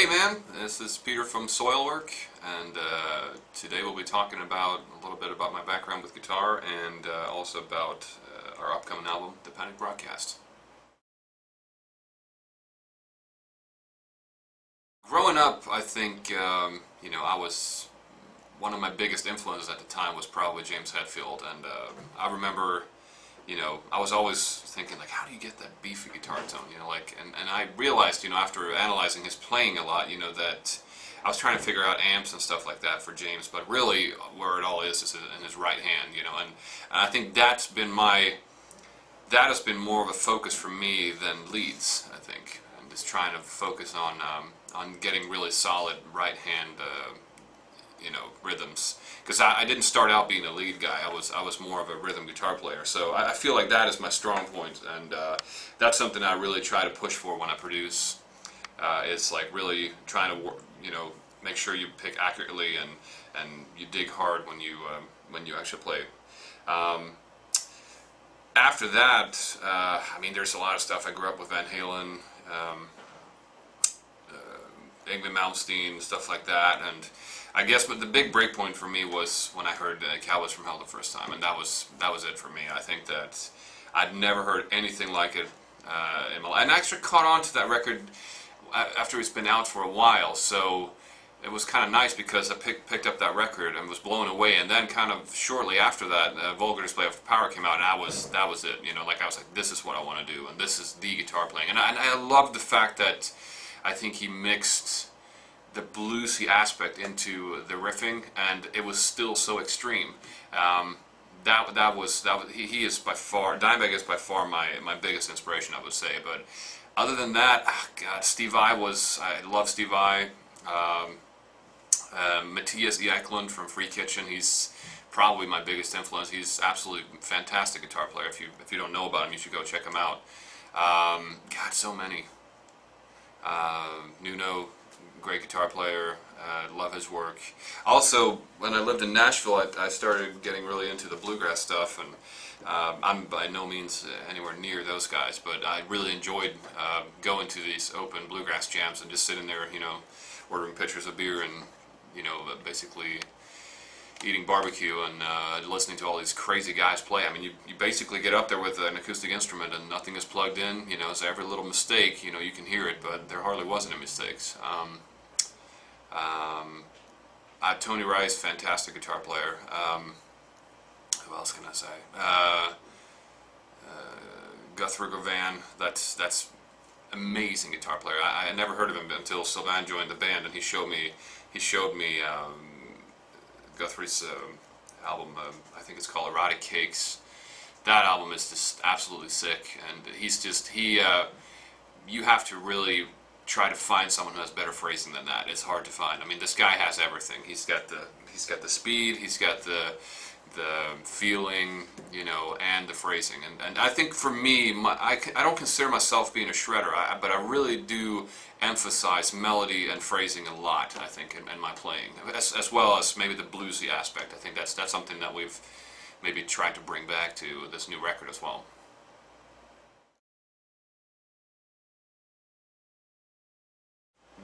Hey man, this is Peter from Soilwork, and today we'll be talking about a little bit about my background with guitar and also about our upcoming album, The Panic Broadcast. Growing up, I think, I was, one of my biggest influences at the time was probably James Hetfield, and I remember, I was always thinking, like, how do you get that beefy guitar tone, and I realized, after analyzing his playing a lot, that I was trying to figure out amps and stuff like that for James, but really where it all is in his right hand, and I think that has been more of a focus for me than leads, I think, and just trying to focus on getting really solid right hand rhythms, because I didn't start out being a lead guy. I was more of a rhythm guitar player, so I feel like that is my strong point, and that's something I really try to push for when I produce. It's like really trying to make sure you pick accurately and you dig hard when you actually play. After that, there's a lot of stuff. I grew up with Van Halen, Yngwie Malmsteen, stuff like that, and I guess the big breakpoint for me was when I heard Cowboys from Hell the first time, and that was it for me. I think that I'd never heard anything like it in my life, and I actually caught on to that record after it's been out for a while, so it was kind of nice because I picked up that record and was blown away, and then kind of shortly after that, Vulgar Display of Power came out, and that was it. I was like, this is what I want to do, and this is the guitar playing, and I loved the fact that I think he mixed the bluesy aspect into the riffing, and it was still so extreme. He is by far, Dimebag is by far my biggest inspiration, I would say. But other than that, God, I love Steve Vai. Matthias E. Eklund from Free Kitchen, he's probably my biggest influence. He's absolutely fantastic guitar player. If you don't know about him, you should go check him out. God, so many. Nuno, great guitar player, love his work. Also, when I lived in Nashville, I started getting really into the bluegrass stuff, and I'm by no means anywhere near those guys, but I really enjoyed going to these open bluegrass jams and just sitting there, ordering pitchers of beer and, basically eating barbecue and listening to all these crazy guys play. You basically get up there with an acoustic instrument and nothing is plugged in, so every little mistake, you can hear it, but there hardly was any mistakes. Tony Rice, fantastic guitar player. Who else can I say? Guthrie Govan, that's amazing guitar player. I never heard of him until Sylvain joined the band, and he showed me Guthrie's album. I think it's called Erotic Cakes. That album is just absolutely sick, and you have to really try to find someone who has better phrasing than that. It's hard to find. This guy has everything. He's got the speed, he's got the feeling, and the phrasing. And I think for me, I don't consider myself being a shredder, but I really do emphasize melody and phrasing a lot, I think, in my playing, as well as maybe the bluesy aspect. I think that's something that we've maybe tried to bring back to this new record as well.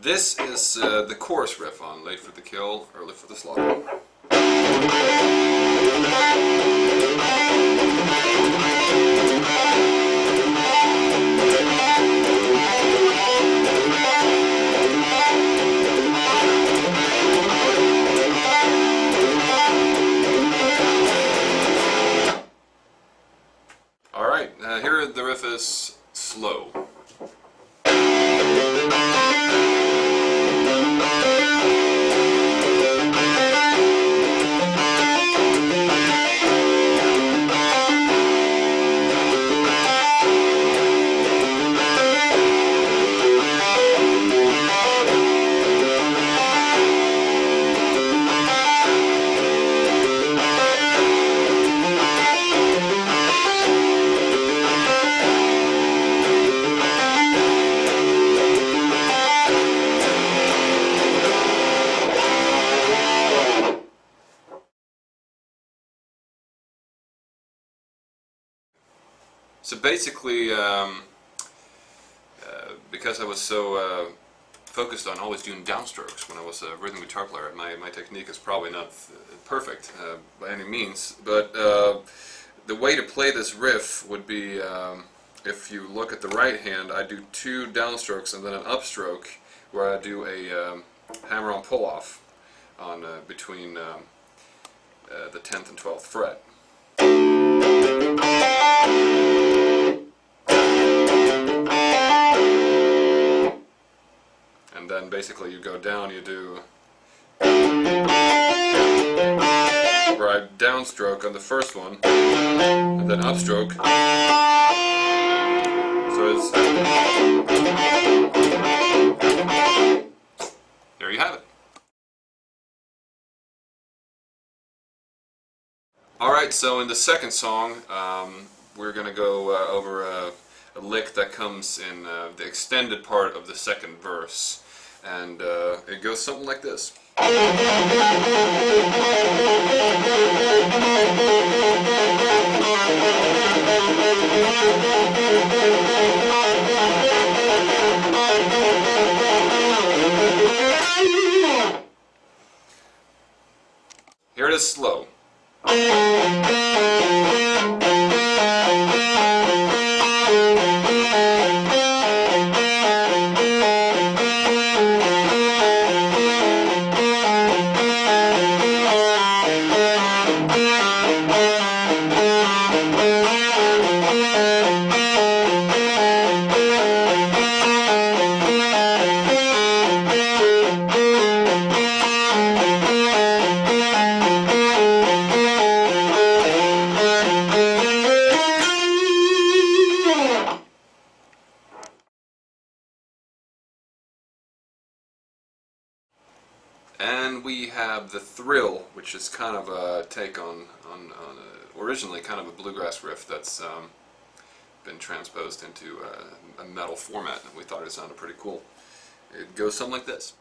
This is the chorus riff on Late for the Kill, Early for the Slaughter. Alright, here the riff is slow. So basically, because I was so focused on always doing downstrokes when I was a rhythm guitar player. My technique is probably not perfect by any means, but the way to play this riff would be, if you look at the right hand, I do 2 downstrokes and then an upstroke where I do a hammer-on pull-off on between the 10th and 12th fret. And then basically you go down, you do where I downstroke on the first one, and then upstroke. So it's, there you have it. Alright, so in the second song, we're going to go over a lick that comes in the extended part of the second verse. And it goes something like this. Here it is slow. And we have the thrill, which is kind of a take on originally kind of a bluegrass riff that's been transposed into a metal format, and we thought it sounded pretty cool. It goes something like this.